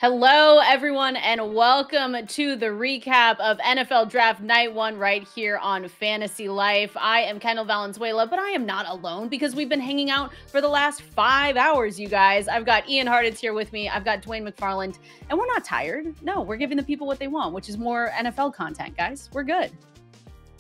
Hello, everyone, and welcome to the recap of NFL Draft Night 1 right here on Fantasy Life. I am Kendall Valenzuela, but I am not alone because we've been hanging out for the last 5 hours, you guys. I've got Ian Hartitz here with me. I've got Dwain McFarland, and we're not tired. No, we're giving the people what they want, which is more NFL content, guys. We're good.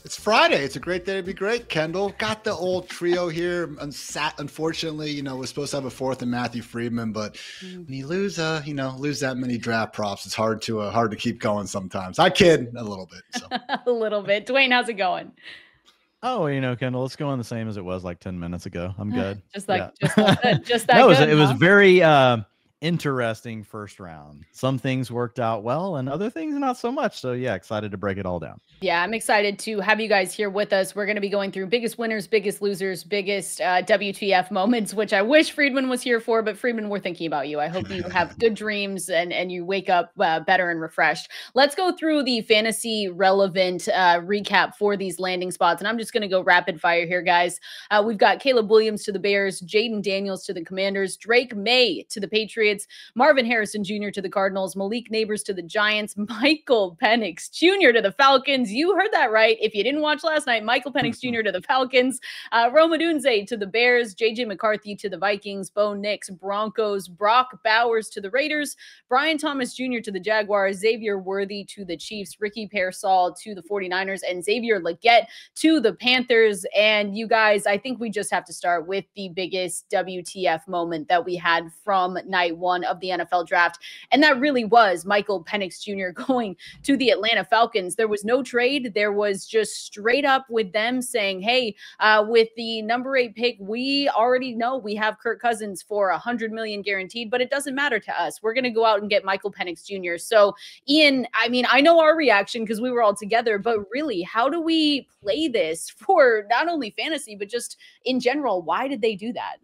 It's Friday. It's a great day to be great, Kendall. Got the old trio here. Unfortunately, we're supposed to have a fourth in Matthew Friedman, but when you lose that many draft props, it's hard to keep going sometimes. I kid a little bit. So. A little bit. Dwayne, how's it going? Oh, Kendall, it's going the same as it was like 10 minutes ago. I'm good. Just that good. Just that no, good. It was very interesting first round. Some things worked out well and other things not so much. So yeah, excited to break it all down. Yeah, I'm excited to have you guys here with us. We're going to be going through biggest winners, biggest losers, biggest WTF moments, which I wish Friedman was here for, but Friedman, we're thinking about you. I hope you have good dreams and you wake up better and refreshed. Let's go through the fantasy relevant recap for these landing spots. And I'm just going to go rapid fire here, guys. We've got Caleb Williams to the Bears, Jaden Daniels to the Commanders, Drake May to the Patriots, Marvin Harrison Jr. to the Cardinals, Malik Nabers to the Giants, Michael Penix Jr. to the Falcons. You heard that right. If you didn't watch last night, Michael Penix Jr. to the Falcons, Rome Odunze to the Bears, JJ McCarthy to the Vikings, Bo Nix, Broncos, Brock Bowers to the Raiders, Brian Thomas Jr. to the Jaguars, Xavier Worthy to the Chiefs, Ricky Pearsall to the 49ers, and Xavier Legette to the Panthers. And you guys, I think we just have to start with the biggest WTF moment that we had from night one of the NFL draft. And that really was Michael Penix Jr. going to the Atlanta Falcons. There was no trade. There was just straight up with them saying, hey, with the number 8 pick, we already know we have Kirk Cousins for $100 million guaranteed, but it doesn't matter to us. We're going to go out and get Michael Penix Jr. So Ian, I mean, I know our reaction because we were all together, but really, how do we play this for not only fantasy, but just in general? Why did they do that?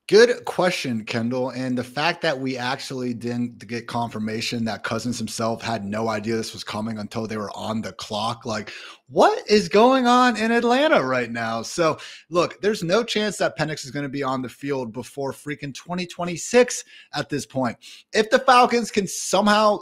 Good question, Kendall. And the fact that we actually didn't get confirmation that Cousins himself had no idea this was coming until they were on the clock. Like, what is going on in Atlanta right now? So, look, there's no chance that Penix is going to be on the field before freaking 2026 at this point. If the Falcons can somehow,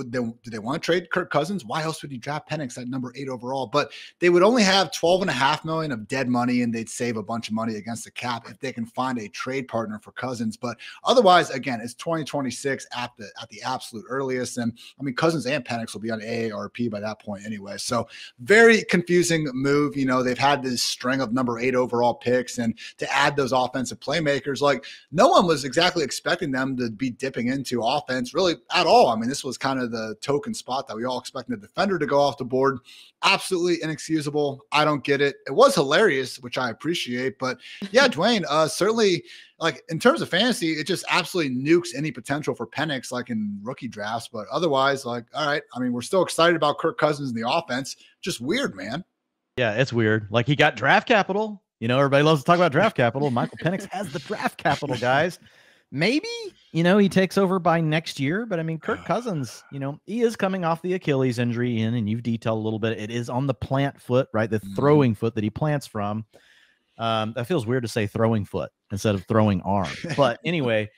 do they want to trade Kirk Cousins? Why else would you draft Penix at number 8 overall? But they would only have $12.5 million of dead money, and they'd save a bunch of money against the cap if they can find a trade partner for Cousins. But otherwise, again, it's 2026 at the absolute earliest. And I mean, Cousins and Penix will be on AARP by that point anyway. So very confusing move. They've had this string of number 8 overall picks, and to add those offensive playmakers, like no one was exactly expecting them to be dipping into offense really at all. I mean, this was kind of the token spot that we all expected a defender to go off the board. Absolutely inexcusable. I don't get it. It was hilarious, which I appreciate, but yeah, Dwayne, certainly, like in terms of fantasy, it just absolutely nukes any potential for Penix, like in rookie drafts. But otherwise, like, all right, I mean, we're still excited about Kirk Cousins in the offense. Just weird, man. Yeah, it's weird. Like, he got draft capital. Everybody loves to talk about draft capital. Michael Penix has the draft capital, guys. Maybe, he takes over by next year, but I mean, Kirk Cousins, he is coming off the Achilles injury and you've detailed a little bit. It is on the plant foot, right? The throwing foot that he plants from. That feels weird to say throwing foot instead of throwing arm. But anyway,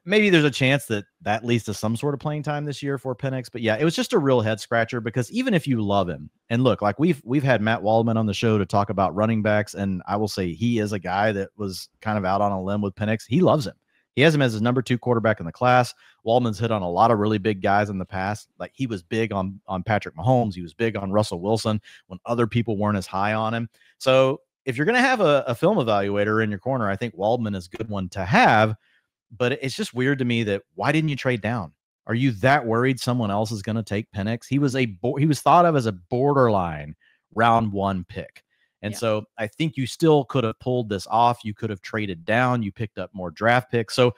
maybe there's a chance that leads to some sort of playing time this year for Penix. But yeah, it was just a real head scratcher because even if you love him, and look, like we've had Matt Waldman on the show to talk about running backs, and I will say he is a guy that was kind of out on a limb with Penix. He loves him. He has him as his number 2 quarterback in the class. Waldman's hit on a lot of really big guys in the past. Like, he was big on Patrick Mahomes. He was big on Russell Wilson when other people weren't as high on him. So if you're going to have a film evaluator in your corner, I think Waldman is a good one to have. But it's just weird to me that why didn't you trade down? Are you that worried someone else is going to take Penix? He was thought of as a borderline round 1 pick. And so I think you still could have pulled this off. You could have traded down. You picked up more draft picks. So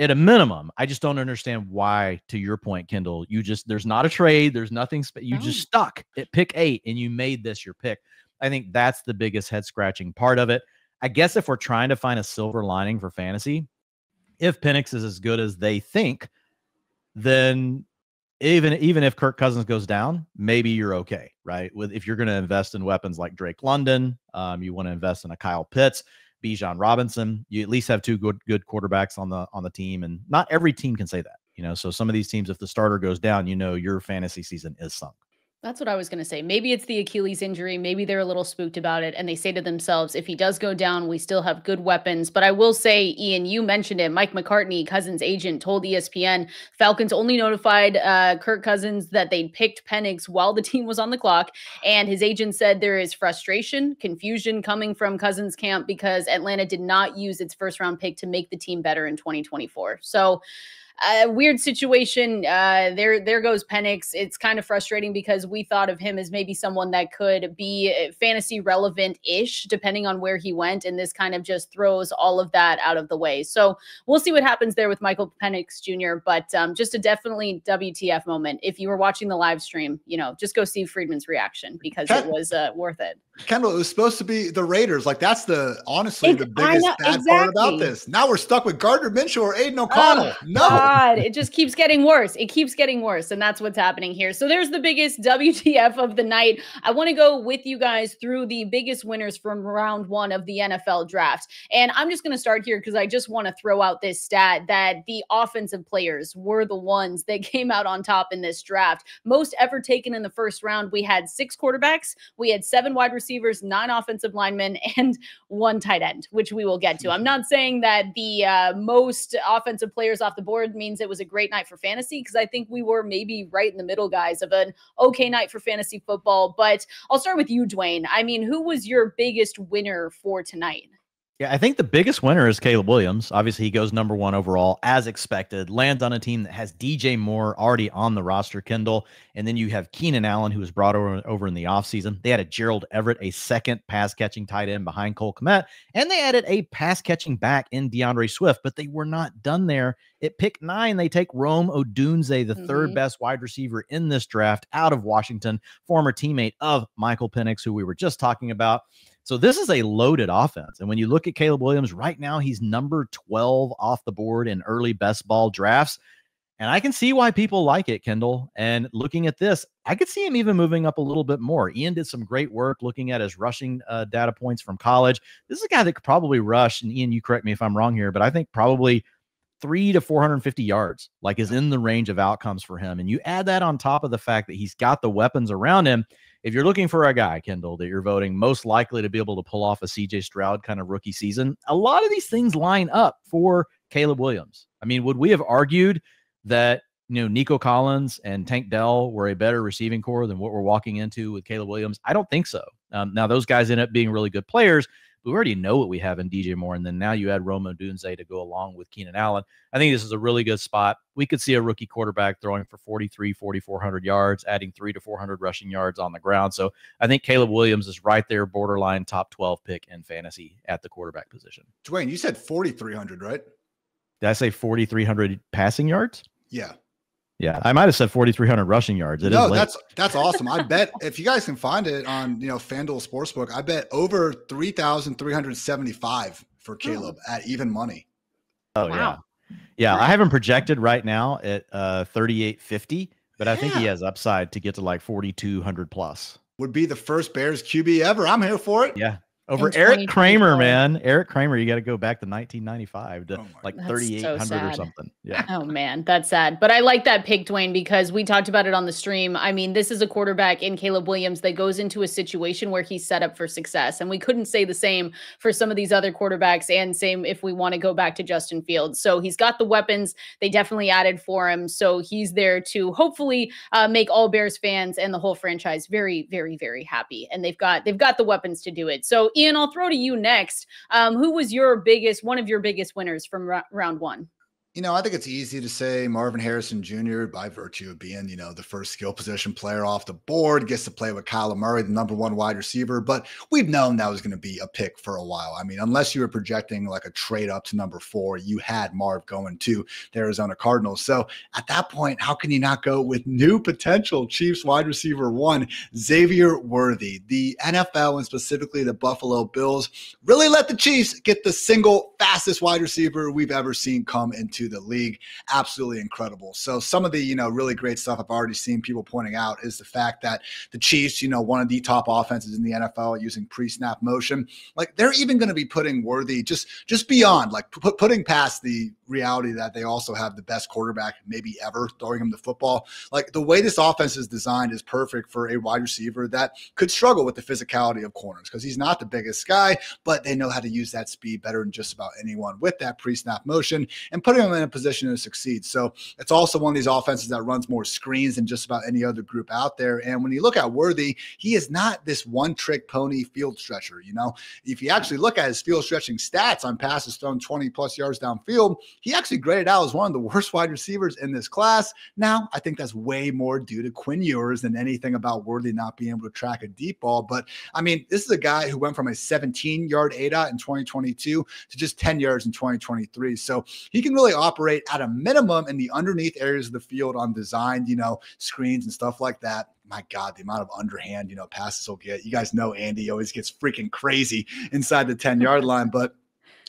at a minimum, I just don't understand why, to your point, Kendall, there's not a trade. There's nothing. You just stuck at pick 8 and you made this your pick. I think that's the biggest head scratching part of it. I guess if we're trying to find a silver lining for fantasy, if Penix is as good as they think, then even if Kirk Cousins goes down, maybe you're okay, right? If you're going to invest in weapons like Drake London, you want to invest in a Kyle Pitts, Bijan Robinson. You at least have two good quarterbacks on the team, and not every team can say that. So some of these teams, if the starter goes down, your fantasy season is sunk. That's what I was going to say. Maybe it's the Achilles injury. Maybe they're a little spooked about it. And they say to themselves, if he does go down, we still have good weapons. But I will say, Ian, you mentioned it. Mike McCartney, Cousins' agent, told ESPN Falcons only notified Kirk Cousins that they'd picked Penix while the team was on the clock. And his agent said there is frustration, confusion coming from Cousins' camp because Atlanta did not use its first-round pick to make the team better in 2024. So, weird situation. There goes Penix. It's kind of frustrating because we thought of him as maybe someone that could be fantasy relevant-ish, depending on where he went. And this kind of just throws all of that out of the way. So we'll see what happens there with Michael Penix Jr. But just a definitely WTF moment. If you were watching the live stream, just go see Friedman's reaction because it was worth it. Kendall, it was supposed to be the Raiders. Like, that's honestly the biggest bad part about this. Now we're stuck with Gardner Minshew or Aiden O'Connell. No. God, it just keeps getting worse. It keeps getting worse. And that's what's happening here. So there's the biggest WTF of the night. I want to go with you guys through the biggest winners from round one of the NFL draft. And I'm just going to start here because I just want to throw out this stat that the offensive players were the ones that came out on top in this draft. Most ever taken in the first round. We had 6 quarterbacks. We had 7 wide receivers, 9 offensive linemen, and 1 tight end, which we will get to. I'm not saying that the most offensive players off the board means it was a great night for fantasy, because I think we were maybe right in the middle, guys, of an okay night for fantasy football. But I'll start with you, Dwain. I mean, who was your biggest winner for tonight? Yeah, I think the biggest winner is Caleb Williams. Obviously, he goes number 1 overall, as expected. Lands on a team that has DJ Moore already on the roster, Kendall. And then you have Keenan Allen, who was brought over in the offseason. They added Gerald Everett, a second pass-catching tight end behind Cole Kmet. And they added a pass-catching back in DeAndre Swift. But they were not done there. At pick 9, they take Rome Odunze, the third best wide receiver in this draft, out of Washington, former teammate of Michael Penix, who we were just talking about. So this is a loaded offense. And when you look at Caleb Williams right now, he's number 12 off the board in early best ball drafts. And I can see why people like it, Kendall. And looking at this, I could see him even moving up a little bit more. Ian did some great work looking at his rushing data points from college. This is a guy that could probably rush, and Ian, you correct me if I'm wrong here, but I think probably 300 to 450 yards, like, is in the range of outcomes for him. And you add that on top of the fact that he's got the weapons around him. If you're looking for a guy, Kendall, that you're voting most likely to be able to pull off a CJ Stroud kind of rookie season, a lot of these things line up for Caleb Williams. I mean, would we have argued that, Nico Collins and Tank Dell were a better receiving core than what we're walking into with Caleb Williams? I don't think so. Now, those guys end up being really good players. We already know what we have in DJ Moore, and then now you add Rome Odunze to go along with Keenan Allen. I think this is a really good spot. We could see a rookie quarterback throwing for 4,400 yards, adding 300 to 400 rushing yards on the ground. So I think Caleb Williams is right there, borderline top 12 pick in fantasy at the quarterback position. Dwain, you said 4,300, right? Did I say 4,300 passing yards? Yeah. Yeah, I might have said 4,300 rushing yards. No, that's awesome. I bet if you guys can find it on FanDuel Sportsbook, I bet over 3,375 for Caleb at even money. Oh wow. Yeah. I have him projected right now at 3,850, but I think he has upside to get to like 4,200 plus. Would be the first Bears QB ever. I'm here for it. Yeah. Over Eric Kramer, man. Eric Kramer, you got to go back to 1995 to like 3,800 or something. Yeah. Oh, man, that's sad. But I like that pick, Dwain, because we talked about it on the stream. I mean, this is a quarterback in Caleb Williams that goes into a situation where he's set up for success. And we couldn't say the same for some of these other quarterbacks, and same if we want to go back to Justin Fields. So he's got the weapons. They definitely added for him. So he's there to hopefully make all Bears fans and the whole franchise very, very, very happy. And they've got the weapons to do it. So Ian, I'll throw to you next. Who was one of your biggest winners from round 1? I think it's easy to say Marvin Harrison Jr. by virtue of being, the first skill position player off the board, gets to play with Kyler Murray, the number 1 wide receiver. But we've known that was going to be a pick for a while. I mean, unless you were projecting like a trade up to number 4, you had Marv going to the Arizona Cardinals. So at that point, how can you not go with new potential Chiefs wide receiver 1, Xavier Worthy? The NFL and specifically the Buffalo Bills really let the Chiefs get the single fastest wide receiver we've ever seen come into into the league. Absolutely incredible. So some of the, you know, really great stuff I've already seen people pointing out is the fact that the Chiefs, you know, one of the top offenses in the NFL using pre-snap motion, like they're even going to be putting Worthy just beyond, like putting past the reality that they also have the best quarterback maybe ever throwing him the football. Like the way this offense is designed is perfect for a wide receiver that could struggle with the physicality of corners because he's not the biggest guy, but they know how to use that speed better than just about anyone with that pre-snap motion and putting him in a position to succeed. So it's also one of these offenses that runs more screens than just about any other group out there. And when you look at Worthy, he is not this one-trick pony field stretcher. You know, if you actually look at his field stretching stats on passes thrown 20-plus yards downfield, he actually graded out as one of the worst wide receivers in this class. Now, I think that's way more due to Quinn Ewers than anything about Worthy not being able to track a deep ball. But, I mean, this is a guy who went from a 17-yard ADOT in 2022 to just 10 yards in 2023. So he can really operate at a minimum in the underneath areas of the field on designed, you know, screens and stuff like that. My God, the amount of underhand, you know, passes he'll get. You guys know Andy always gets freaking crazy inside the 10-yard line, but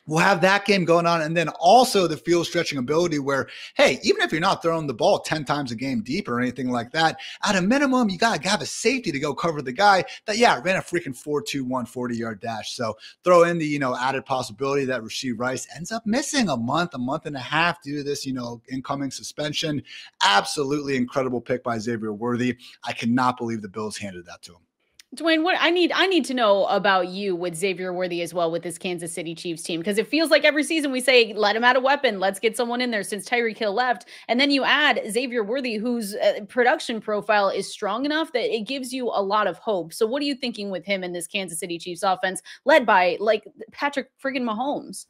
we'll have that game going on. And then also the field stretching ability where, hey, even if you're not throwing the ball 10 times a game deep or anything like that, at a minimum, you got to have a safety to go cover the guy that, yeah, ran a freaking 4.21 40-yard dash. So throw in the, you know, added possibility that Rashee Rice ends up missing a month and a half due to this, you know, incoming suspension. Absolutely incredible pick by Xavier Worthy. I cannot believe the Bills handed that to him. Dwain, what I need to know about you with Xavier Worthy as well with this Kansas City Chiefs team, because it feels like every season we say, let him add a weapon. Let's get someone in there since Tyreek Hill left. And then you add Xavier Worthy, whose production profile is strong enough that it gives you a lot of hope. So what are you thinking with him in this Kansas City Chiefs offense led by like Patrick friggin' Mahomes?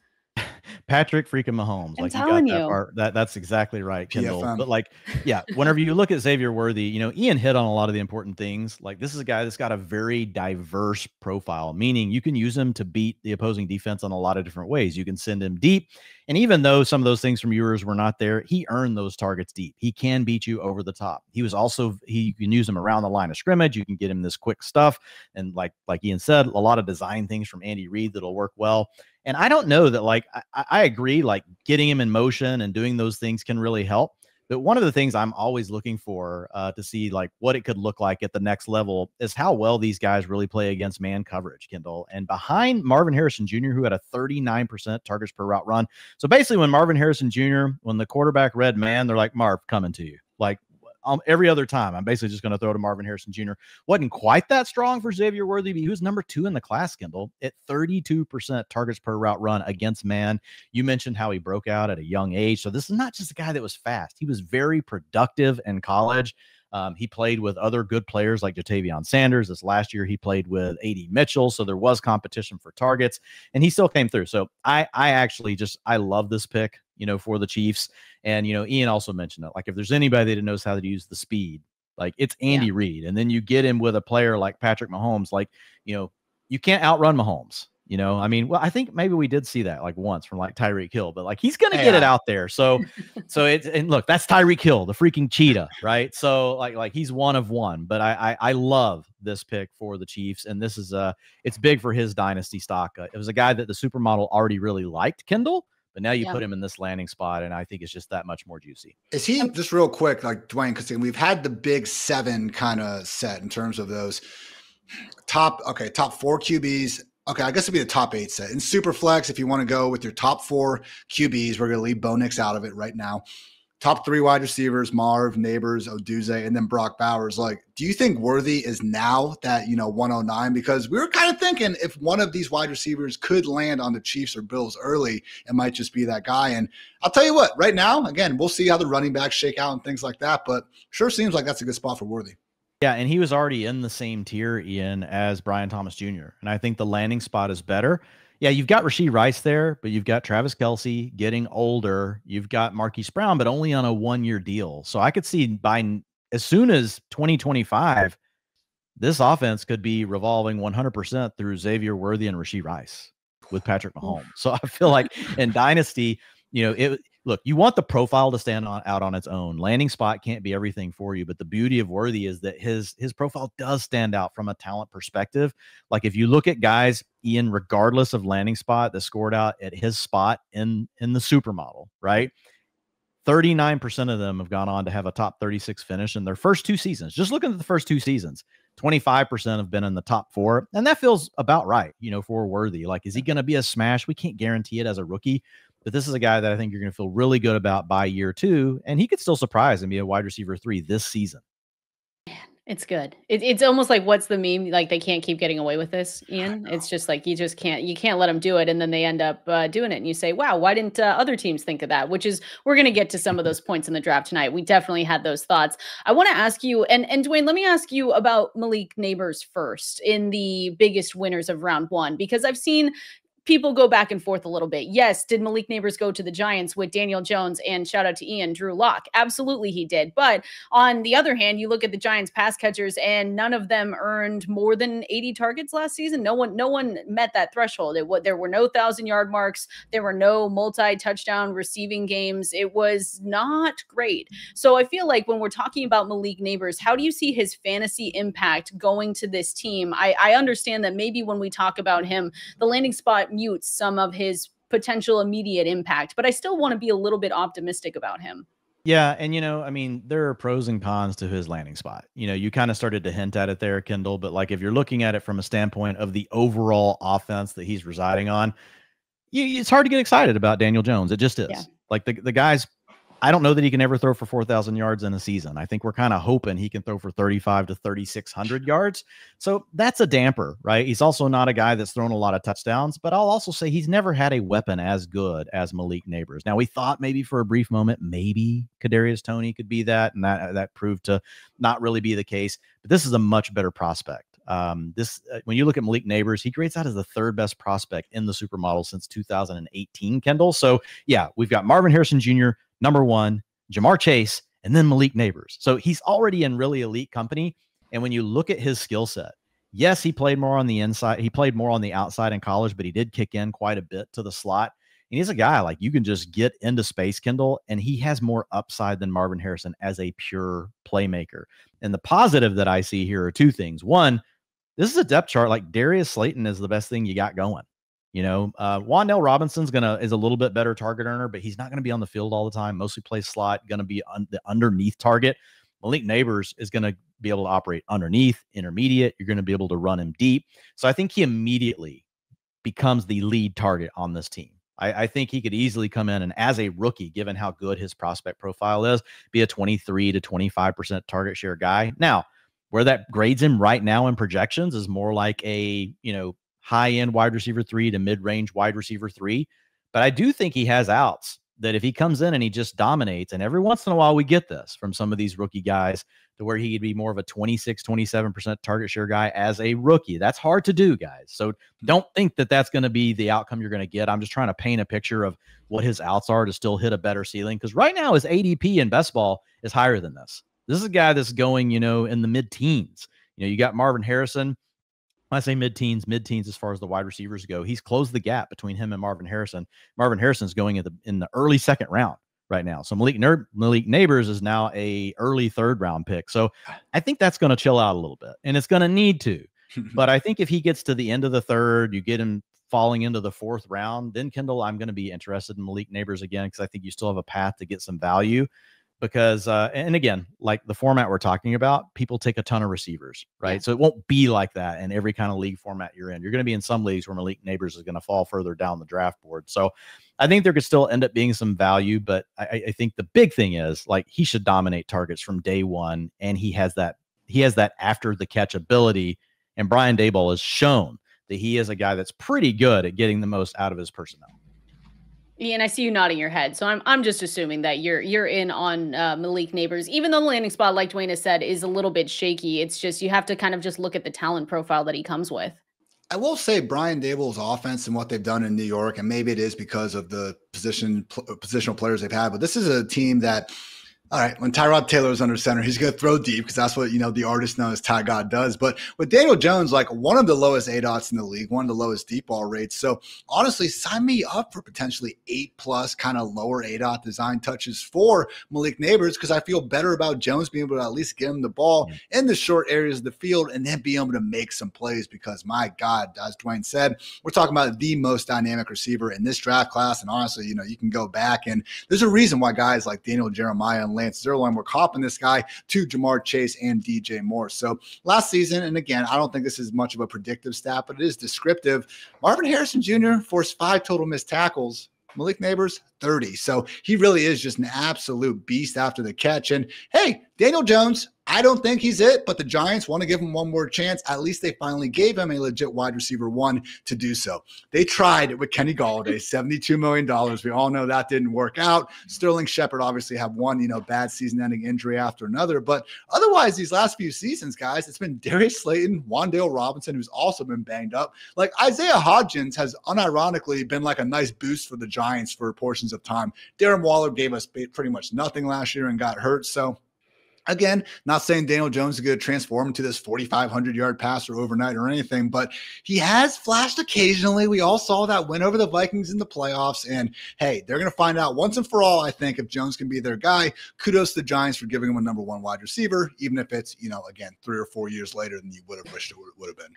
Patrick freaking Mahomes. I'm Like telling you got that you. part. That's exactly right, Kendall. PFM. But like, yeah, whenever you look at Xavier Worthy, you know, Ian hit on a lot of the important things. Like this is a guy that's got a very diverse profile, meaning you can use him to beat the opposing defense on a lot of different ways. You can send him deep. And even though some of those things from yours were not there, he earned those targets deep. He can beat you over the top. He was also, you can use him around the line of scrimmage. You can get him this quick stuff. And like Ian said, a lot of design things from Andy Reid that'll work well. And I don't know that, like, I agree, like getting him in motion and doing those things can really help. But one of the things I'm always looking for to see like what it could look like at the next level is how well these guys really play against man coverage, Kendall. And behind Marvin Harrison Jr., who had a 39% targets per route run. So basically when Marvin Harrison Jr., when the quarterback read man, they're like, Marv, coming to you. Like, every other time, I'm basically just going to throw to Marvin Harrison Jr. Wasn't quite that strong for Xavier Worthy, but he was number 2 in the class, Kendall, at 32% targets per route run against man. You mentioned how he broke out at a young age. So this is not just a guy that was fast. He was very productive in college. He played with other good players like Jatavion Sanders. This last year, he played with A.D. Mitchell. So there was competition for targets, and he still came through. So I actually I love this pick, you know, for the Chiefs. And, you know, Ian also mentioned it. Like, if there's anybody that knows how to use the speed, like it's Andy Reid. And then you get him with a player like Patrick Mahomes. Like, you know, you can't outrun Mahomes. You know, I mean, well, I think maybe we did see that like once from like Tyreek Hill, but like he's going to get it out there. So it's, and look, that's Tyreek Hill, the freaking cheetah, right? So like he's one of one, but I love this pick for the Chiefs. And this is it's big for his dynasty stock. It was a guy that the supermodel already really liked, Kendall, but now you put him in this landing spot, and I think it's just that much more juicy. Is he, just real quick, like Dwain, because we've had the big 7 kind of set in terms of those top 4 QBs. Okay, I guess it'd be the top 8 set. In Superflex, if you want to go with your top 4 QBs, we're going to leave Bo Nix out of it right now. Top 3 wide receivers, Marv, Nabers, Odunze, and then Brock Bowers. Like, do you think Worthy is now that, 109? Because we were kind of thinking if one of these wide receivers could land on the Chiefs or Bills early, it might just be that guy. And I'll tell you what, right now, again, we'll see how the running backs shake out and things like that, but sure seems like that's a good spot for Worthy. Yeah, and he was already in the same tier, Ian, as Brian Thomas Jr., and I think the landing spot is better. Yeah, you've got Rashee Rice there, but you've got Travis Kelce getting older. You've got Marquise Brown, but only on a 1-year deal. So I could see by as soon as 2025, this offense could be revolving 100% through Xavier Worthy and Rashee Rice with Patrick Mahomes. So I feel like in Dynasty, look, you want the profile to stand out on its own. Landing spot can't be everything for you, but the beauty of Worthy is that his profile does stand out from a talent perspective. Like if you look at guys, Ian, regardless of landing spot, that scored out at his spot in the supermodel, right? 39% of them have gone on to have a top 36 finish in their first 2 seasons. Just looking at the first 2 seasons, 25% have been in the top 4. And that feels about right, for Worthy. Like, is he going to be a smash? We can't guarantee it as a rookie, but this is a guy that I think you're going to feel really good about by year 2. And he could still surprise and be a wide receiver 3 this season. It's good. It's almost like, what's the meme? Like, they can't keep getting away with this, Ian. It's just like, you can't let them do it. And then they end up doing it. And you say, wow, why didn't other teams think of that? Which is, we're going to get to some of those points in the draft tonight. We definitely had those thoughts. I want to ask you, and Dwain, let me ask you about Malik Nabers first in the biggest winners of round 1, because I've seen people go back and forth a little bit. Yes, did Malik Nabers go to the Giants with Daniel Jones and, shout out to Ian, Drew Lock? Absolutely he did. But on the other hand, you look at the Giants pass catchers and none of them earned more than 80 targets last season. No one met that threshold. There were no 1,000-yard marks. There were no multi-touchdown receiving games. It was not great. So I feel like when we're talking about Malik Nabers, how do you see his fantasy impact going to this team? I understand that maybe when we talk about him, the landing spot mutes some of his potential immediate impact, but I still want to be a little bit optimistic about him. Yeah. And, there are pros and cons to his landing spot. You kind of started to hint at it there, Kendall, but like, if you're looking at it from a standpoint of the overall offense that he's residing on, it's hard to get excited about Daniel Jones. It just is. Yeah. Like the guy's, I don't know that he can ever throw for 4,000 yards in a season. I think we're kind of hoping he can throw for 3,500 to 3,600 yards. So that's a damper, right? He's also not a guy that's thrown a lot of touchdowns, but I'll also say he's never had a weapon as good as Malik Nabers. Now, we thought maybe for a brief moment, maybe Kadarius Toney could be that, and that proved to not really be the case. But this is a much better prospect. When you look at Malik Nabers, he grades out as the 3rd best prospect in the supermodel since 2018, Kendall. So yeah, we've got Marvin Harrison Jr., number 1, Jamar Chase, and then Malik Nabers. So he's already in really elite company. And when you look at his skill set, yes, he played more on the inside. He played more on the outside in college, but he did kick in quite a bit to the slot. And he's a guy like you can just get into space, Kendall, and he has more upside than Marvin Harrison as a pure playmaker. And the positive that I see here are 2 things. One, this is a depth chart. Like, Darius Slayton is the best thing you got going. Wan'Dale Robinson's is a little bit better target earner, but he's not going to be on the field all the time. Mostly plays slot, going to be the underneath target. Malik Nabers is going to be able to operate underneath, intermediate. You're going to be able to run him deep. So I think he immediately becomes the lead target on this team. I think he could easily come in and, as a rookie, given how good his prospect profile is, be a 23 to 25% target share guy. Now, where that grades him right now in projections is more like a, high-end wide receiver 3 to mid-range wide receiver 3. But I do think he has outs that if he comes in and he just dominates, and every once in a while we get this from some of these rookie guys to where he could be more of a 26, 27% target share guy as a rookie. That's hard to do, guys. So don't think that that's going to be the outcome you're going to get. I'm just trying to paint a picture of what his outs are to still hit a better ceiling, because right now his ADP in best ball is higher than this. This is a guy that's going, in the mid-teens. You got Marvin Harrison. When I say mid-teens as far as the wide receivers go, he's closed the gap between him and Marvin Harrison. Marvin Harrison's going in the early 2nd round right now. So Malik Nabers is now a early 3rd round pick. So I think that's going to chill out a little bit, and it's going to need to. But I think if he gets to the end of the 3rd, you get him falling into the 4th round, then, Kendall, I'm going to be interested in Malik Nabers again, because I think you still have a path to get some value. Because, and again, like the format we're talking about, people take a ton of receivers, right? Yeah. So it won't be like that in every kind of league format you're in. You're going to be in some leagues where Malik Nabers is going to fall further down the draft board. So I think there could still end up being some value, but I think the big thing is, like, he should dominate targets from day one, and he has that after the catch ability. And Brian Daboll has shown that he is a guy that's pretty good at getting the most out of his personnel. Ian, I see you nodding your head. So I'm just assuming that you're in on Malik Nabers, even though the landing spot, like Dwain has said, is a little bit shaky. It's just, you have to kind of just look at the talent profile that he comes with. I will say Brian Daboll's offense and what they've done in New York, and maybe it is because of the positional players they've had, but this is a team that All right, when Tyrod Taylor is under center, he's going to throw deep because that's what, the artist known as Ty God does. But with Daniel Jones, like one of the lowest ADOTs in the league, one of the lowest deep ball rates. So honestly, sign me up for potentially 8+ kind of lower ADOT design touches for Malik Nabers because I feel better about Jones being able to at least get him the ball in the short areas of the field and then be able to make some plays because, my God, as Dwain said, we're talking about the most dynamic receiver in this draft class. And honestly, you can go back and there's a reason why guys like Daniel Jeremiah and Lance Zierlein were copping this guy to Jamar Chase and DJ Moore. So last season, and again, I don't think this is much of a predictive stat, but it is descriptive. Marvin Harrison Jr. forced 5 total missed tackles. Malik Nabers, 30. So he really is just an absolute beast after the catch. And hey, Daniel Jones, I don't think he's it, but the Giants want to give him one more chance. At least they finally gave him a legit wide receiver 1 to do so. They tried with Kenny Golladay, $72 million. We all know that didn't work out. Sterling Shepard obviously have one, bad season-ending injury after another. But otherwise, these last few seasons, guys, it's been Darius Slayton, Wan'Dale Robinson, who's also been banged up. Like Isaiah Hodgins has unironically been like a nice boost for the Giants for portions of time. Darren Waller gave us pretty much nothing last year and got hurt. So again, not saying Daniel Jones is going to transform into this 4,500-yard passer overnight or anything, but he has flashed occasionally. We all saw that win over the Vikings in the playoffs. And hey, they're going to find out once and for all, I think, if Jones can be their guy. Kudos to the Giants for giving him a number 1 wide receiver, even if it's, again, 3 or 4 years later than you would have wished it would have been.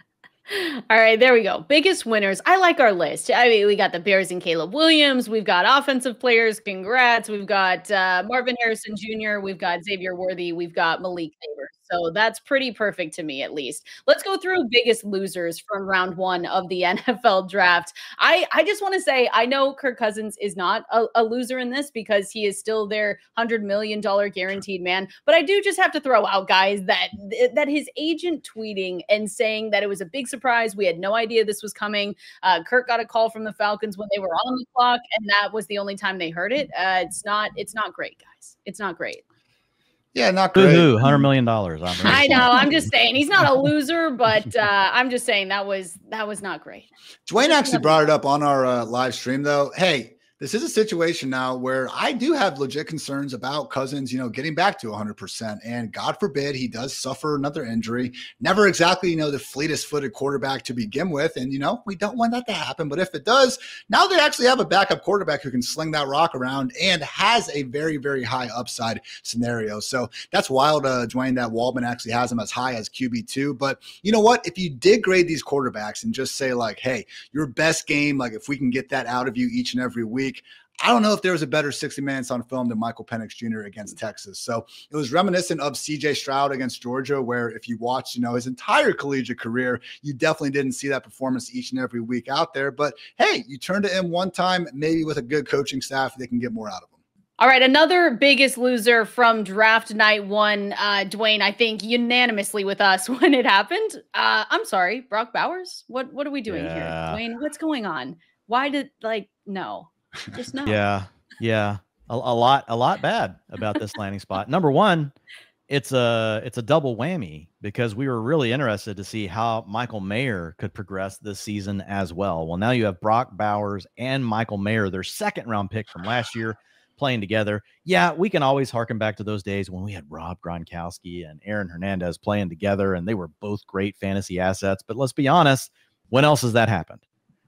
All right, there we go. Biggest winners. I like our list. I mean, we got the Bears and Caleb Williams. We've got offensive players. Congrats. We've got Marvin Harrison Jr. We've got Xavier Worthy. We've got Malik Nabers. So that's pretty perfect to me, at least. Let's go through biggest losers from round 1 of the NFL draft. I just want to say, I know Kirk Cousins is not a loser in this because he is still their $100 million guaranteed man. But I do just have to throw out, guys, that his agent tweeting and saying that it was a big surprise. We had no idea this was coming. Kirk got a call from the Falcons when they were on the clock, and that was the only time they heard it. It's not great, guys. It's not great. Yeah, not great. $100 million. I know. I'm just saying he's not a loser, but I'm just saying that was not great. Dwain actually brought it up on our live stream, though. Hey, this is a situation now where I do have legit concerns about Cousins, getting back to 100%. And God forbid he does suffer another injury. Never exactly, the fleetest footed quarterback to begin with. And, we don't want that to happen. But if it does, now they actually have a backup quarterback who can sling that rock around and has a very, very high upside scenario. So that's wild, Dwain, that Waldman actually has him as high as QB2. But you know what? If you did grade these quarterbacks and just say like, hey, your best game, like if we can get that out of you each and every week, I don't know if there was a better 60 minutes on film than Michael Penix Jr. against Texas. So it was reminiscent of CJ Stroud against Georgia, where if you watched, his entire collegiate career, you definitely didn't see that performance each and every week out there. But hey, you turn to him one time, maybe with a good coaching staff, they can get more out of him. All right, another biggest loser from draft night 1, Dwain, I think unanimously with us when it happened. I'm sorry, Brock Bowers? What are we doing here? Dwain, what's going on? Why did, no. Just no. Yeah. A lot bad about this landing spot. Number 1, it's a double whammy because we were really interested to see how Michael Mayer could progress this season as well. Well, now you have Brock Bowers and Michael Mayer, their 2nd round pick from last year, playing together. Yeah, we can always harken back to those days when we had Rob Gronkowski and Aaron Hernandez playing together, and they were both great fantasy assets. But let's be honest, when else has that happened?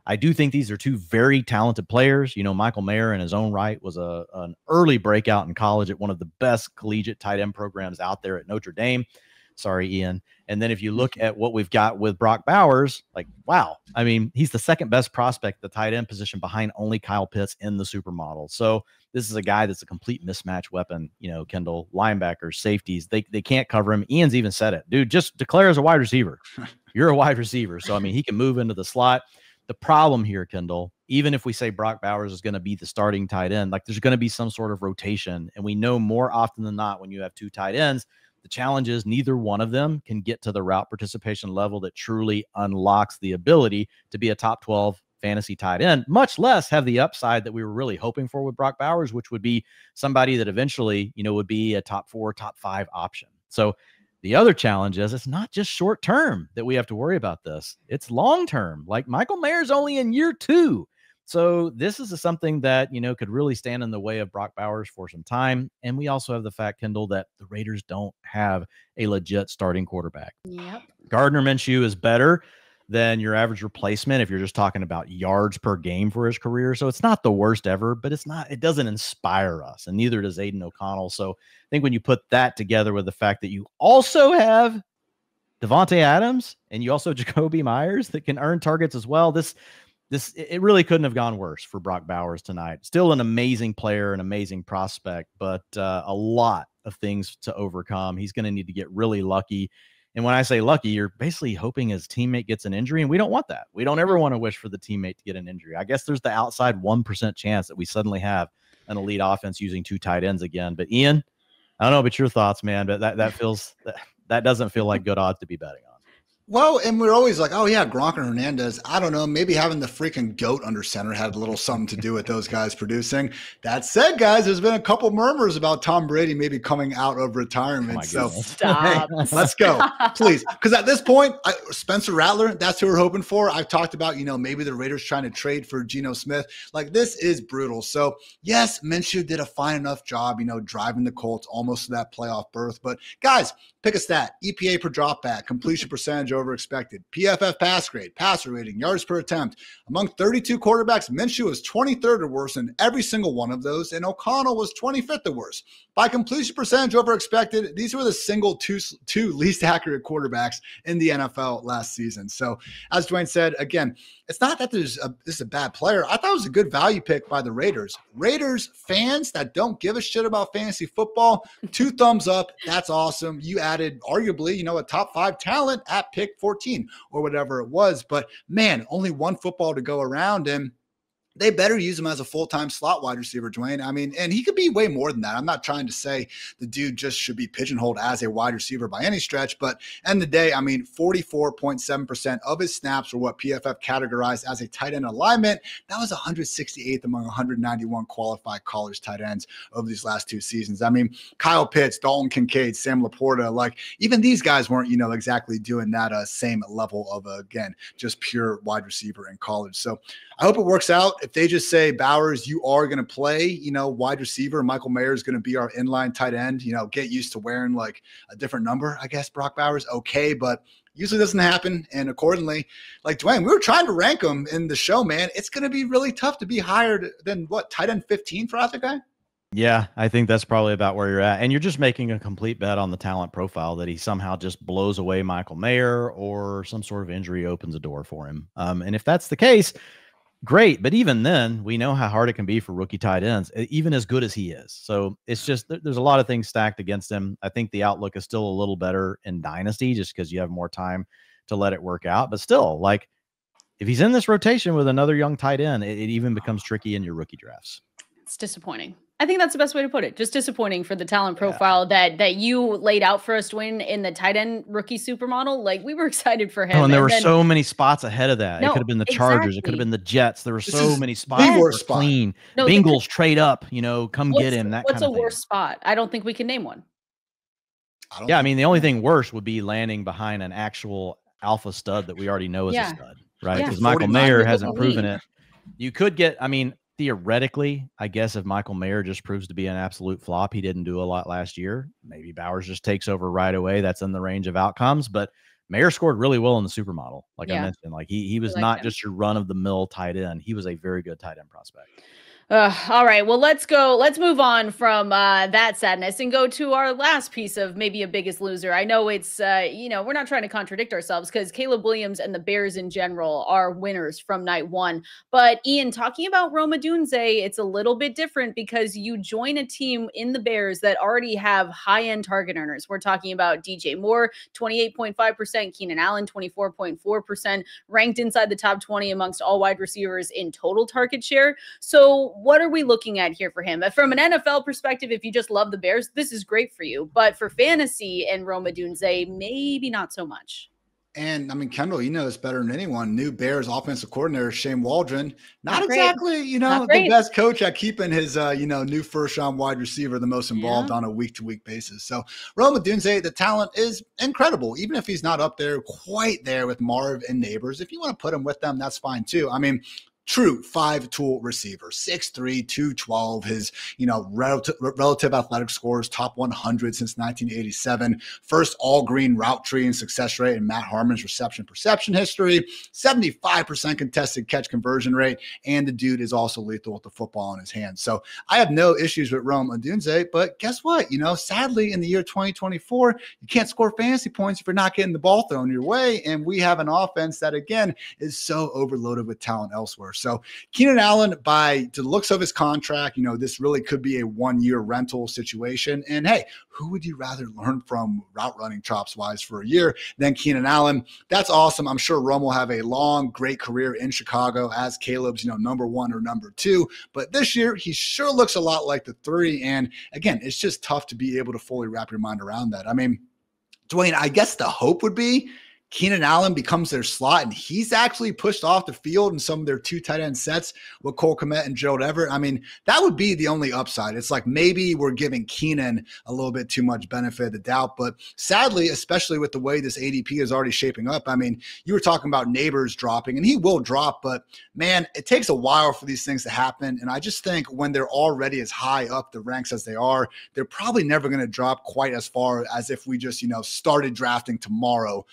I do think these are 2 very talented players. Michael Mayer in his own right was an early breakout in college at one of the best collegiate tight end programs out there at Notre Dame. Sorry, Ian. And then if you look at what we've got with Brock Bowers, wow. I mean, he's the 2nd best prospect, the tight end position behind only Kyle Pitts in the supermodel. So this is a guy that's a complete mismatch weapon. Kendall, linebackers, safeties, they can't cover him. Ian's even said it. Dude, just declare as a wide receiver. You're a wide receiver. So, I mean, he can move into the slot. The problem here, Kendall, even if we say Brock Bowers is going to be the starting tight end, there's going to be some sort of rotation. And we know more often than not when you have 2 tight ends, the challenge is neither one of them can get to the route participation level that truly unlocks the ability to be a top 12 fantasy tight end, much less have the upside that we were really hoping for with Brock Bowers, which would be somebody that eventually, would be a top 4, top 5 option. So the other challenge is it's not just short term that we have to worry about this. It's long term. Michael Mayer's only in year 2. So this is something that, could really stand in the way of Brock Bowers for some time. And we also have the fact, Kendall, that the Raiders don't have a legit starting quarterback. Yep. Gardner Minshew is better than your average replacement if you're just talking about yards per game for his career. So it's not the worst ever, but it doesn't inspire us, and neither does Aiden O'Connell. So I think when you put that together with the fact that you also have Devontae Adams and you also Jacoby Myers that can earn targets as well, it really couldn't have gone worse for Brock Bowers tonight. Still an amazing player, an amazing prospect, but a lot of things to overcome. He's going to need to get really lucky. And when I say lucky, you're basically hoping his teammate gets an injury, and we don't want that. We don't ever want to wish for the teammate to get an injury. I guess there's the outside 1% chance that we suddenly have an elite offense using 2 tight ends again. But Ian, I don't know about your thoughts, man, but that doesn't feel like good odds to be betting on. Well, and we're always like, oh, yeah, Gronk and Hernandez. I don't know. Maybe having the freaking GOAT under center had a little something to do with those guys producing. That said, guys, there's been a couple murmurs about Tom Brady maybe coming out of retirement. So stop. Hey, let's go, please. Because at this point, Spencer Rattler, that's who we're hoping for. I've talked about, maybe the Raiders trying to trade for Geno Smith. Like, this is brutal. So, yes, Minshew did a fine enough job, driving the Colts almost to that playoff berth. But, guys, pick a stat. EPA per dropback, completion percentage over expected, PFF pass grade, passer rating, yards per attempt. Among 32 quarterbacks, Minshew was 23rd or worse in every single one of those, and O'Connell was 25th or worse. By completion percentage over expected, these were the single two least accurate quarterbacks in the NFL last season. So, as Dwain said, again, it's not that this is a bad player. I thought it was a good value pick by the Raiders. Raiders fans that don't give a shit about fantasy football, 2 thumbs up. That's awesome. You added arguably, a top 5 talent at pick 14 or whatever it was. But man, only one football to go around, and they better use him as a full-time slot wide receiver, Dwain. I mean, and he could be way more than that. I'm not trying to say the dude just should be pigeonholed as a wide receiver by any stretch, but end of the day, 44.7% of his snaps were what PFF categorized as a tight end alignment. That was 168th among 191 qualified college tight ends over these last 2 seasons. Kyle Pitts, Dalton Kincaid, Sam Laporta, like even these guys weren't, exactly doing that same level of, again, just pure wide receiver in college. So I hope it works out. If they just say, Bowers, you are going to play, wide receiver, Michael Mayer is going to be our inline tight end, get used to wearing like a different number, I guess, Brock Bowers, okay, but usually doesn't happen. And accordingly, like Dwain, we were trying to rank him in the show, man. It's going to be really tough to be higher than tight end 15 for either guy? Yeah, I think that's probably about where you're at. And you're just making a complete bet on the talent profile that he somehow just blows away Michael Mayer or some sort of injury opens a door for him. And if that's the case, great. But even then, we know how hard it can be for rookie tight ends, even as good as he is. So it's just, there's a lot of things stacked against him. I think the outlook is still a little better in Dynasty just because you have more time to let it work out. But still, like, if he's in this rotation with another young tight end, it even becomes tricky in your rookie drafts. It's disappointing. I think that's the best way to put it. Just disappointing for the talent profile that you laid out for us, Dwain, in the tight end rookie supermodel. Like, we were excited for him. Oh, and there were so many spots ahead of that. No, it could have been the Chargers. exactly. It could have been the Jets. There were so many spots that were clean. No, Bengals trade up, come get him. What's a worse spot? I don't think we can name one. Yeah, the only thing worse would be landing behind an actual alpha stud that we already know is a stud, right? Because Michael Mayer hasn't proven it. You could get, theoretically, I guess if Michael Mayer just proves to be an absolute flop, he didn't do a lot last year. Maybe Bowers just takes over right away. That's in the range of outcomes. But Mayer scored really well in the supermodel. Like I mentioned, like he was not just your run of the mill tight end. He was a very good tight end prospect. All right. Well, let's go. Let's move on from that sadness and go to our last piece of maybe a biggest loser. I know it's, we're not trying to contradict ourselves because Caleb Williams and the Bears in general are winners from night 1. But Ian, talking about Rome Odunze, it's a little bit different because you join a team in the Bears that already have high-end target earners. We're talking about DJ Moore, 28.5%, Keenan Allen, 24.4%, ranked inside the top 20 amongst all wide receivers in total target share. So what are we looking at here for him? From an NFL perspective, if you just love the Bears, this is great for you. But for fantasy and Rome Odunze, maybe not so much. And Kendall, you know this better than anyone. New Bears offensive coordinator Shane Waldron, not exactly, the best coach at keeping his, new first-round wide receiver the most involved on a week-to-week basis. So Rome Odunze, the talent is incredible, even if he's not up there quite there with Marv and Nabers. If you want to put him with them, that's fine too. true 5-tool receiver, 6'3", 212. His, relative athletic scores, top 100 since 1987. First all-green route tree and success rate in Matt Harmon's reception perception history. 75% contested catch conversion rate. And the dude is also lethal with the football in his hands. So I have no issues with Rome Odunze, but guess what? Sadly, in the year 2024, you can't score fantasy points if you're not getting the ball thrown your way. And we have an offense that, again, is so overloaded with talent elsewhere. So Keenan Allen, by the looks of his contract, this really could be a 1-year rental situation. And hey, who would you rather learn from route running chops wise for a year than Keenan Allen? That's awesome. I'm sure Rome will have a long, great career in Chicago as Caleb's, number 1 or number 2. But this year, he sure looks a lot like the 3. And again, it's just tough to be able to fully wrap your mind around that. I mean, Dwain, I guess the hope would be Keenan Allen becomes their slot, and he's actually pushed off the field in some of their 2 tight end sets with Cole Kmet and Gerald Everett. I mean, that would be the only upside. It's like maybe we're giving Keenan a little bit too much benefit of the doubt, but sadly, especially with the way this ADP is already shaping up, I mean, you were talking about Nabers dropping, and he will drop, but man, it takes a while for these things to happen, and I just think when they're already as high up the ranks as they are, they're probably never going to drop quite as far as if we just, started drafting tomorrow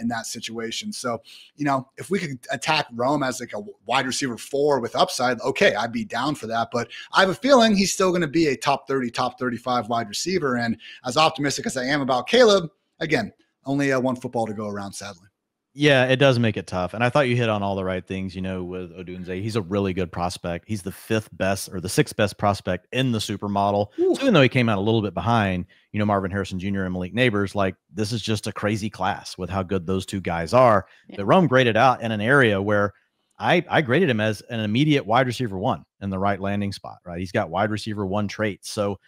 in that situation. So, if we could attack Rome as like a wide receiver 4 with upside, okay, I'd be down for that. But I have a feeling he's still going to be a top 30, top 35 wide receiver. And as optimistic as I am about Caleb, again, only 1 football to go around, sadly. Yeah, it does make it tough. And I thought you hit on all the right things, with Odunze. He's a really good prospect. He's the 5th best or the 6th best prospect in the supermodel. So even though he came out a little bit behind, Marvin Harrison Jr. and Malik Nabers, like this is just a crazy class with how good those 2 guys are. Yeah. But Rome graded out in an area where I graded him as an immediate wide receiver 1 in the right landing spot, right? He's got wide receiver 1 traits. So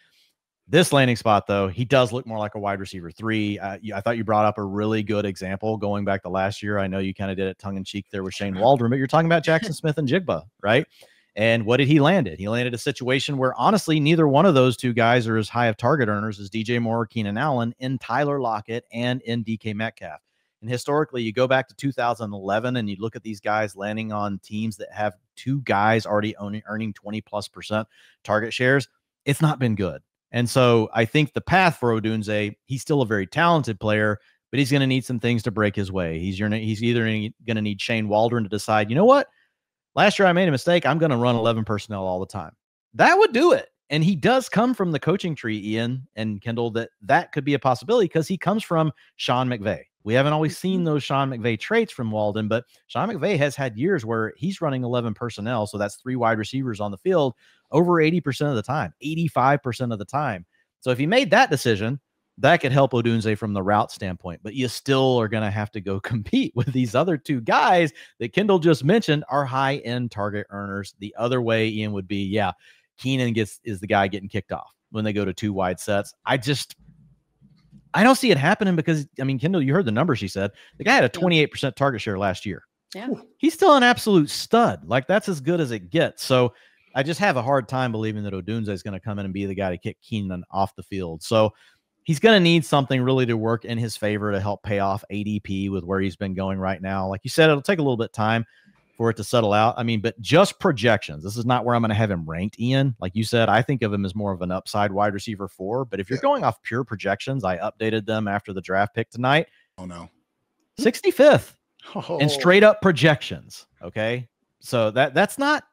this landing spot, though, he does look more like a wide receiver 3. I thought you brought up a really good example going back to last year. I know you kind of did it tongue in cheek there with Shane Waldron, but you're talking about Jackson Smith and Jigba, right? And what did he land at? He landed a situation where honestly, neither one of those 2 guys are as high of target earners as DJ Moore or Keenan Allen in Tyler Lockett and in DK Metcalf. And historically, you go back to 2011 and you look at these guys landing on teams that have 2 guys already earning 20+% target shares. It's not been good. And so I think the path for Odunze, he's still a very talented player, but he's going to need some things to break his way. He's either going to need Shane Waldron to decide, you know what? Last year I made a mistake. I'm going to run 11 personnel all the time. That would do it. And he does come from the coaching tree, Ian and Kendall, that could be a possibility because he comes from Sean McVay. We haven't always seen those Sean McVay traits from Walden, but Sean McVay has had years where he's running 11 personnel. So that's 3 wide receivers on the field over 80% of the time, 85% of the time. So if he made that decision, that could help Odunze from the route standpoint, but you still are going to have to go compete with these other 2 guys that Kendall just mentioned are high-end target earners. The other way, Ian, would be, Keenan is the guy getting kicked off when they go to 2 wide sets. I don't see it happening because, I mean, Kendall, you heard the number she said. The guy had a 28% target share last year. Yeah. He's still an absolute stud. Like, that's as good as it gets. So I just have a hard time believing that Odunze is going to come in and be the guy to kick Keenan off the field. So he's going to need something really to work in his favor to help pay off ADP with where he's been going right now. Like you said, it'll take a little bit of time for it to settle out. I mean, but just projections. This is not where I'm going to have him ranked, Ian. Like you said, I think of him as more of an upside wide receiver 4. But if you're going off pure projections, I updated them after the draft pick tonight. Oh, no. 65th and straight up projections. Okay. So that's not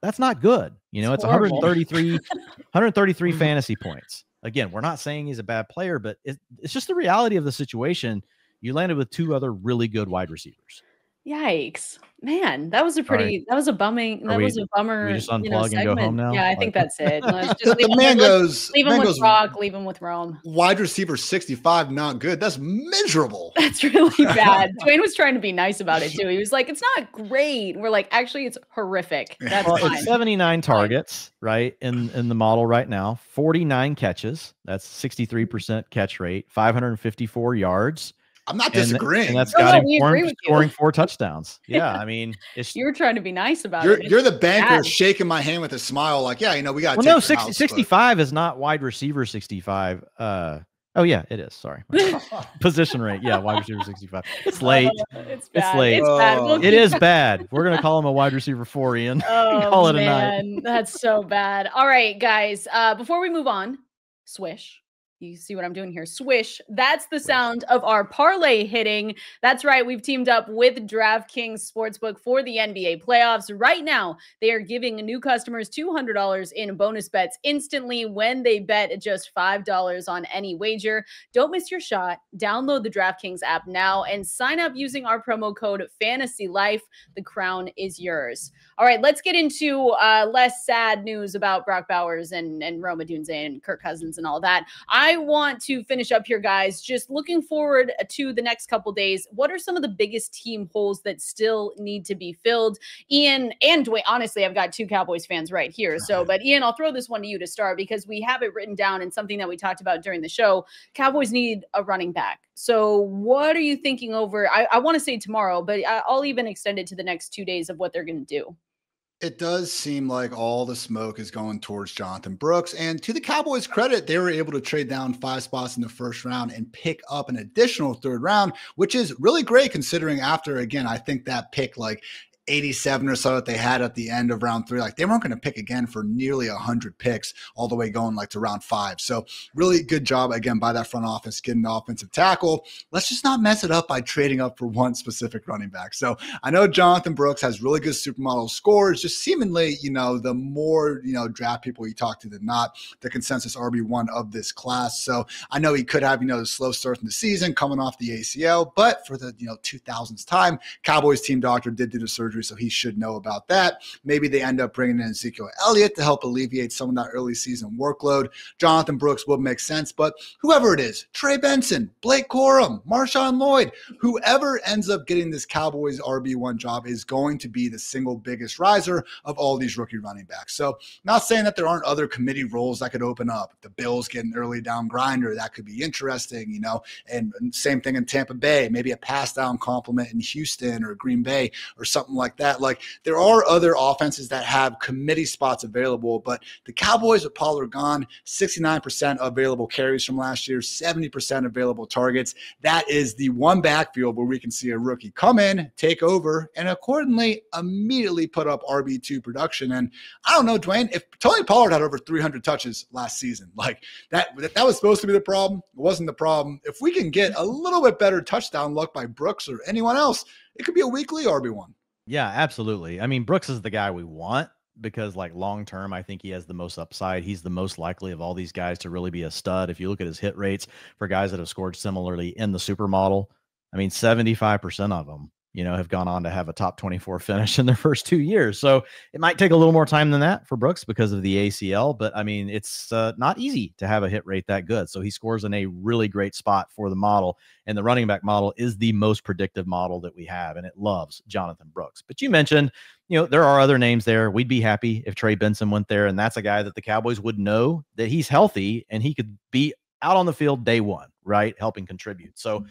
good. It's 133 fantasy points. Again, we're not saying he's a bad player, but it's just the reality of the situation. You landed with 2 other really good wide receivers. Yikes, man, that was a bummer. We just unplug and go home now. Yeah, I think that's it. Let's just the man goes, leave him with Rock, leave him with Rome. Wide receiver 65, not good. That's miserable. That's really bad. Dwain was trying to be nice about it too. He was like, it's not great. We're like, actually, it's horrific. That's fine. It's 79 targets, right, in the model right now. 49 catches. That's 63% catch rate. 554 yards. I'm not disagreeing. And that's got him scoring 4 touchdowns. Yeah, I mean, you were trying to be nice about it. You're the banker shaking my hand with a smile like, we got to 65 is not wide receiver 65. Oh yeah, it is. Sorry. Position rate. Yeah, wide receiver 65. It's late. It's bad. It's late. It's bad. It is bad. We're gonna call him a wide receiver 4, Ian. Call it a night. That's so bad. All right, guys. Before we move on, swish. You see what I'm doing here? Swish. That's the sound of our parlay hitting. That's right. We've teamed up with DraftKings Sportsbook for the NBA playoffs. Right now, they are giving new customers $200 in bonus bets instantly when they bet just $5 on any wager. Don't miss your shot. Download the DraftKings app now and sign up using our promo code FANTASYLIFE. The crown is yours. All right, let's get into less sad news about Brock Bowers and Rome Odunze and Kirk Cousins and all that. I want to finish up here, guys. Just looking forward to the next couple days. What are some of the biggest team holes that still need to be filled? Ian and Dwain, honestly, I've got two Cowboys fans right here. So, but Ian, I'll throw this one to you to start because we have it written down and something that we talked about during the show. Cowboys need a running back. So what are you thinking over? I want to say tomorrow, but I'll even extend it to the next 2 days of what they're going to do. It does seem like all the smoke is going towards Jonathan Brooks. And to the Cowboys' credit, they were able to trade down 5 spots in the first round and pick up an additional 3rd round, which is really great considering after, again, I think that pick like 87 or so that they had at the end of round 3, like they weren't going to pick again for nearly 100 picks all the way going like to round 5. So really good job again by that front office getting the offensive tackle. Let's just not mess it up by trading up for one specific running back. So I know Jonathan Brooks has really good supermodel scores, just seemingly, the more, draft people you talk to than not, the consensus RB1 of this class. So I know he could have, the slow start in the season coming off the ACL, but for the, 2000s time, Cowboys team doctor did do the surgery, so he should know about that. Maybe they end up bringing in Ezekiel Elliott to help alleviate some of that early season workload. Jonathan Brooks would make sense, but whoever it is, Trey Benson, Blake Corum, Marshawn Lloyd, whoever ends up getting this Cowboys RB1 job is going to be the single biggest riser of all these rookie running backs. So not saying that there aren't other committee roles that could open up. The Bills get an early down grinder, that could be interesting, and same thing in Tampa Bay, maybe a pass down compliment in Houston or Green Bay or something like that. Like there are other offenses that have committee spots available, but the Cowboys with Pollard gone, 69% available carries from last year, 70% available targets. That is the one backfield where we can see a rookie come in, take over, and accordingly immediately put up RB2 production. And I don't know, Dwain, if Tony Pollard had over 300 touches last season, like that was supposed to be the problem. It wasn't the problem. If we can get a little bit better touchdown luck by Brooks or anyone else, it could be a weekly RB1. Yeah, absolutely. I mean, Brooks is the guy we want because like long-term, I think he has the most upside. He's the most likely of all these guys to really be a stud. If you look at his hit rates for guys that have scored similarly in the supermodel, I mean, 75% of them, have gone on to have a top 24 finish in their first 2 years. So it might take a little more time than that for Brooks because of the ACL, but I mean, it's not easy to have a hit rate that good. So he scores in a really great spot for the model, and the running back model is the most predictive model that we have, and it loves Jonathan Brooks. But you mentioned, there are other names there. We'd be happy if Trey Benson went there, and that's a guy that the Cowboys would know that he's healthy and he could be out on the field day one, right? Helping contribute. So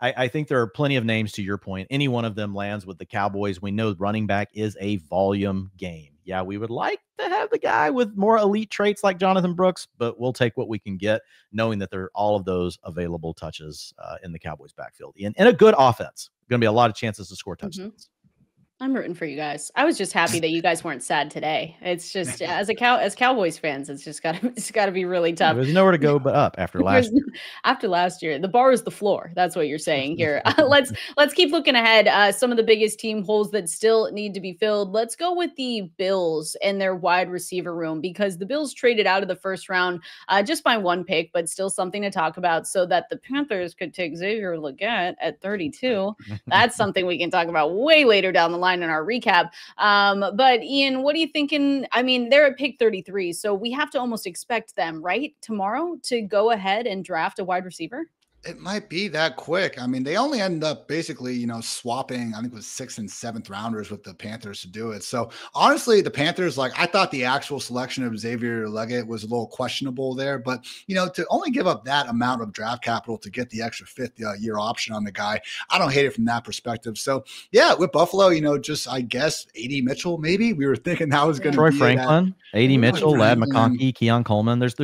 I think there are plenty of names to your point. Any one of them lands with the Cowboys. We know running back is a volume game. Yeah, we would like to have the guy with more elite traits like Jonathan Brooks, but we'll take what we can get, knowing that there are all of those available touches in the Cowboys backfield. And a good offense. Going to be a lot of chances to score touchdowns. I'm rooting for you guys. I was just happy that you guys weren't sad today. It's just as Cowboys fans, it's gotta be really tough. There's nowhere to go but up after last year. After last year, the bar is the floor. That's what you're saying here. Let's keep looking ahead. Some of the biggest team holes that still need to be filled. Let's go with the Bills and their wide receiver room, because the Bills traded out of the first round just by one pick, but still something to talk about, so that the Panthers could take Xavier Legette at 32. That's something we can talk about way later down the line in our recap. But Ian, what are you thinking? I mean, they're at pick 33, so we have to almost expect them, right, tomorrow to go ahead and draft a wide receiver. It might be that quick. I mean, they only end up basically, swapping, I think it was 6th and 7th rounders with the Panthers to do it. So honestly, the Panthers, I thought the actual selection of Xavier Legette was a little questionable there, but to only give up that amount of draft capital to get the extra 5th year option on the guy, I don't hate it from that perspective. So yeah, with Buffalo, just, I guess, A.D. Mitchell, maybe we were thinking that was going to be Troy Franklin, A.D. Mitchell, Lad McConkey, Keon Coleman. There's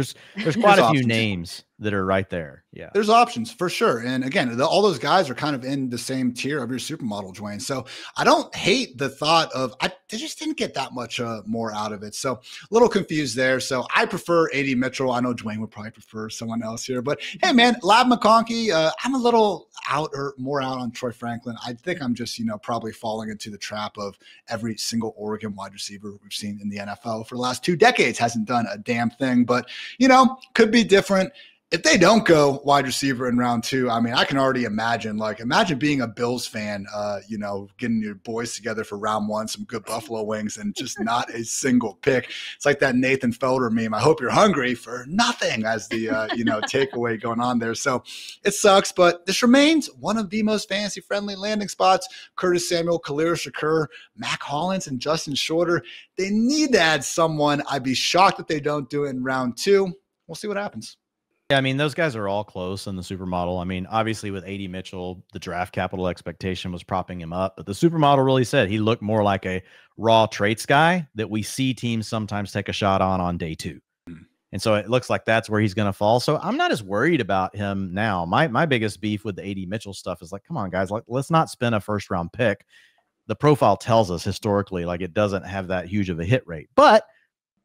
quite a few names that are right there. Yeah. There's options for sure. And again, all those guys are kind of in the same tier of your supermodel, Dwain. So I don't hate the thought of, they just didn't get that much more out of it. So a little confused there. So I prefer A.D. Mitchell. I know Dwain would probably prefer someone else here, but hey man, Lab McConkey, I'm a little more out on Troy Franklin. I think I'm just, probably falling into the trap of every single Oregon wide receiver we've seen in the NFL for the last 2 decades hasn't done a damn thing, but could be different. If they don't go wide receiver in round 2, I mean, I can already imagine being a Bills fan, getting your boys together for round 1, some good buffalo wings, and just not a single pick. It's like that Nathan Felder meme. I hope you're hungry for nothing as the, takeaway going on there. So it sucks, but this remains one of the most fantasy friendly landing spots. Curtis Samuel, Khalil Shakur, Mac Hollins, and Justin Shorter. They need to add someone. I'd be shocked if they don't do it in round 2. We'll see what happens. Yeah, I mean, those guys are all close in the supermodel. I mean, obviously with A.D. Mitchell, the draft capital expectation was propping him up, but the supermodel really said he looked more like a raw traits guy that we see teams sometimes take a shot on day 2. And so it looks like that's where he's going to fall. So I'm not as worried about him now. My biggest beef with the A.D. Mitchell stuff is come on, guys, let's not spend a first round pick. The profile tells us historically, it doesn't have that huge of a hit rate, but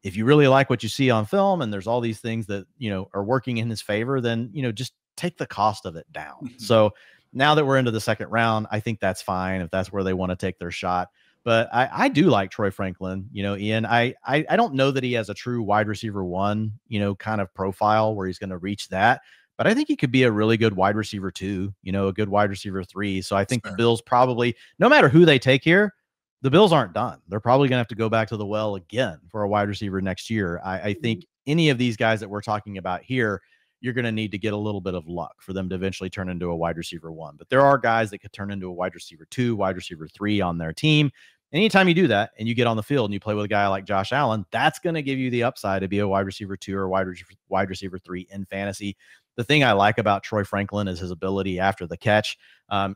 if you really like what you see on film and there's all these things that, are working in his favor, then, just take the cost of it down. So now that we're into the second round, I think that's fine if that's where they want to take their shot. But I do like Troy Franklin, Ian. I don't know that he has a true wide receiver 1, kind of profile where he's going to reach that. But I think he could be a really good wide receiver 2, a good wide receiver 3. So I think the Bills probably, no matter who they take here, the Bills aren't done. They're probably going to have to go back to the well again for a wide receiver next year. I think any of these guys that we're talking about here, you're going to need to get a little bit of luck for them to eventually turn into a wide receiver 1. But there are guys that could turn into a wide receiver 2, wide receiver 3 on their team. Anytime you do that and you get on the field and you play with a guy like Josh Allen, that's going to give you the upside to be a wide receiver 2 or wide receiver 3 in fantasy. The thing I like about Troy Franklin is his ability after the catch.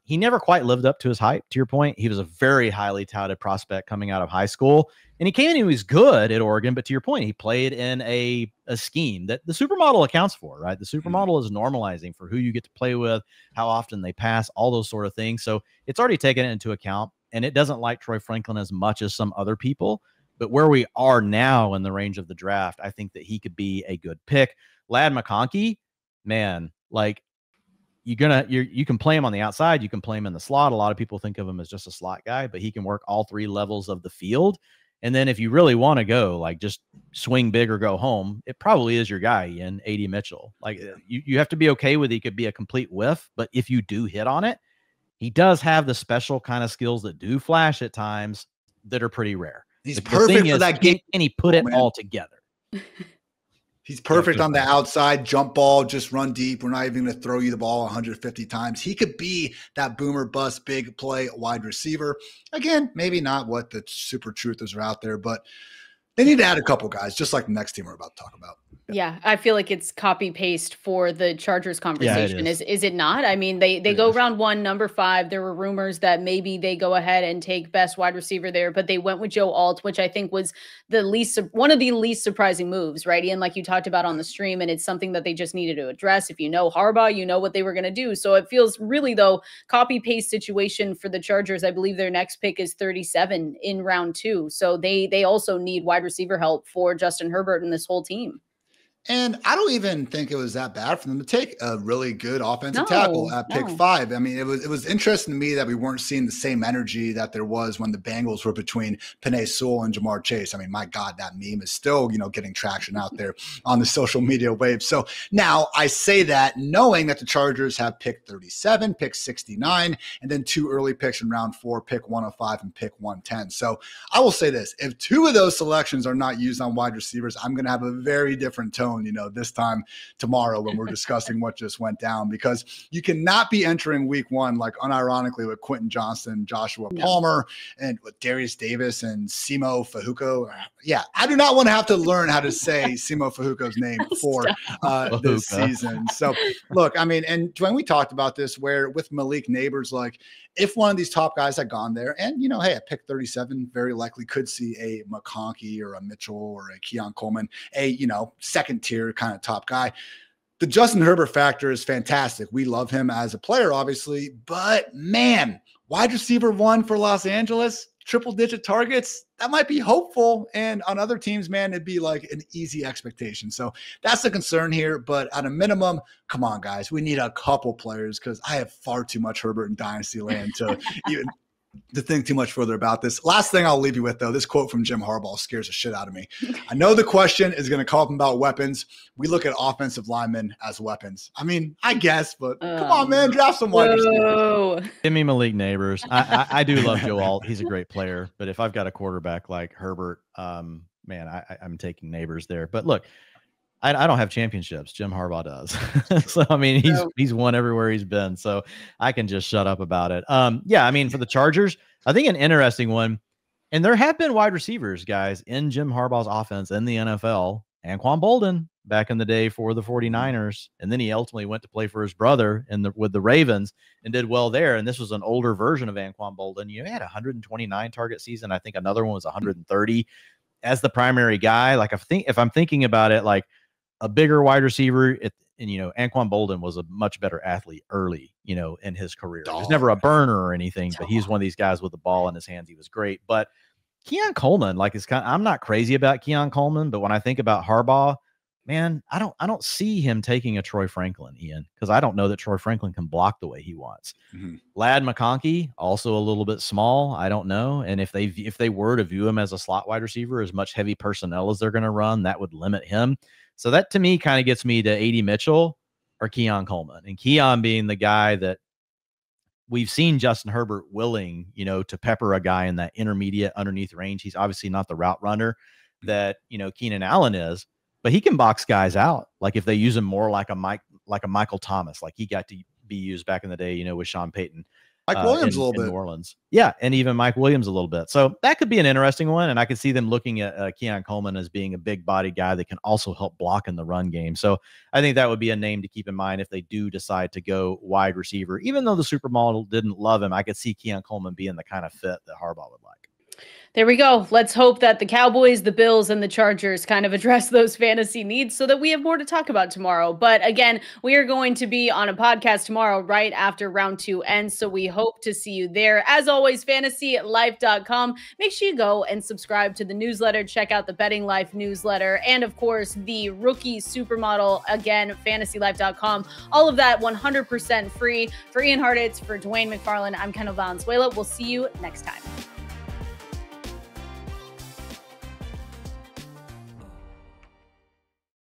He never quite lived up to his hype. To your point, he was a very highly touted prospect coming out of high school, and he came in and he was good at Oregon. But to your point, he played in a scheme that the supermodel accounts for, right? The supermodel is normalizing for who you get to play with, how often they pass, all those sort of things. So it's already taken it into account, and it doesn't like Troy Franklin as much as some other people. But where we are now in the range of the draft, I think that he could be a good pick. Lad McConkey, man, you can play him on the outside. You can play him in the slot. A lot of people think of him as just a slot guy, but he can work all 3 levels of the field. And then if you really want to go, just swing big or go home, it probably is your guy in A.D. Mitchell. You have to be okay with he could be a complete whiff, but if you do hit on it, he does have the special kind of skills that do flash at times that are pretty rare. He's perfect for that game. And he put it all together. He's perfect on the outside, jump ball, just run deep. We're not even going to throw you the ball 150 times. He could be that boomer bust, big play wide receiver. Again, maybe not what the super truthers are out there, but they need to add a couple guys, just like the next team we're about to talk about. Yeah, I feel like it's copy paste for the Chargers conversation. Yeah, is it not? I mean, they go round 1, number 5. There were rumors that maybe they go ahead and take best wide receiver there, but they went with Joe Alt, which I think was one of the least surprising moves, right? Ian, like you talked about on the stream, and it's something that they just needed to address. If you know Harbaugh, you know what they were going to do. So it feels really, though, copy paste situation for the Chargers. I believe their next pick is 37 in round 2. So they also need wide receiver help for Justin Herbert and this whole team. And I don't even think it was that bad for them to take a really good offensive tackle at pick 5. I mean, it was interesting to me that we weren't seeing the same energy that there was when the Bengals were between Penei Sewell and Jamar Chase. I mean, my God, that meme is still, getting traction out there on the social media wave. So now I say that knowing that the Chargers have pick 37, pick 69, and then 2 early picks in round 4, pick 105 and pick 110. So I will say this, if 2 of those selections are not used on wide receivers, I'm going to have a very different tone, this time tomorrow when we're discussing what just went down, because you cannot be entering week 1, unironically with Quentin Johnston, Joshua Palmer, and with Darius Davis and Simo Fahuko. Yeah, I do not want to have to learn how to say Simo Fahuko's name for this season. So look, I mean, and when we talked about this, where with Malik Nabers, if one of these top guys had gone there and, hey, at pick 37, very likely could see a McConkey or a Mitchell or a Keon Coleman, a, second tier kind of top guy. the Justin Herbert factor is fantastic. We love him as a player, obviously, but man, wide receiver 1 for Los Angeles, triple-digit targets, that might be hopeful. And on other teams, man, it'd be like an easy expectation. So that's the concern here. But at a minimum, come on, guys, we need a couple players because I have far too much Herbert in Dynasty land to even to think too much further about this. Last thing I'll leave you with, though, this quote from Jim Harbaugh scares the shit out of me. I know the question is going to come up about weapons. We look at offensive linemen as weapons. I mean, I guess, but come on, man, draft some wide receivers. Give me Malik Nabers. I do love Joe Alt. He's a great player, but if I've got a quarterback like Herbert, man, I'm taking Nabers there. But look, I don't have championships. Jim Harbaugh does. So, I mean, he's won everywhere he's been. So I can just shut up about it. Yeah, I mean, for the Chargers, I think an interesting one, and there have been wide receivers, guys, in Jim Harbaugh's offense in the NFL. Anquan Bolden back in the day for the 49ers. And then he ultimately went to play for his brother with the Ravens and did well there. And this was an older version of Anquan Bolden. You had a 129 target season. I think another one was 130 as the primary guy. Like, if I'm thinking about it, like, a bigger wide receiver, and Anquan Bolden was a much better athlete early, in his career. He was never a burner or anything, but he's one of these guys with the ball in his hands. He was great. But Keon Coleman, I'm not crazy about Keon Coleman, but when I think about Harbaugh, man, I don't see him taking a Troy Franklin, Ian, because I don't know that Troy Franklin can block the way he wants. Lad McConkey, also a little bit small. I don't know. And if they were to view him as a slot wide receiver, as much heavy personnel as they're going to run, that would limit him. So that to me kind of gets me to A.D. Mitchell or Keon Coleman, and Keon being the guy that we've seen Justin Herbert willing, to pepper a guy in that intermediate underneath range. He's obviously not the route runner that, Keenan Allen is, but he can box guys out. Like if they use him more like a Michael Thomas, like he got to be used back in the day, with Sean Payton. Mike Williams a little bit. New Orleans. Yeah, and even Mike Williams a little bit. So that could be an interesting one, and I could see them looking at Keon Coleman as being a big-bodied guy that can also help block in the run game. So I think that would be a name to keep in mind if they do decide to go wide receiver. Even though the supermodel didn't love him, I could see Keon Coleman being the kind of fit that Harbaugh would like. There we go. Let's hope that the Cowboys, the Bills, and the Chargers kind of address those fantasy needs so that we have more to talk about tomorrow. But again, we are going to be on a podcast tomorrow right after round 2 ends. So we hope to see you there. As always, fantasylife.com. Make sure you go and subscribe to the newsletter. Check out the Betting Life newsletter. And of course, the rookie supermodel, again, fantasylife.com. All of that 100% free. For Ian Hartitz, for Dwain McFarland, I'm Kendall Valenzuela. We'll see you next time.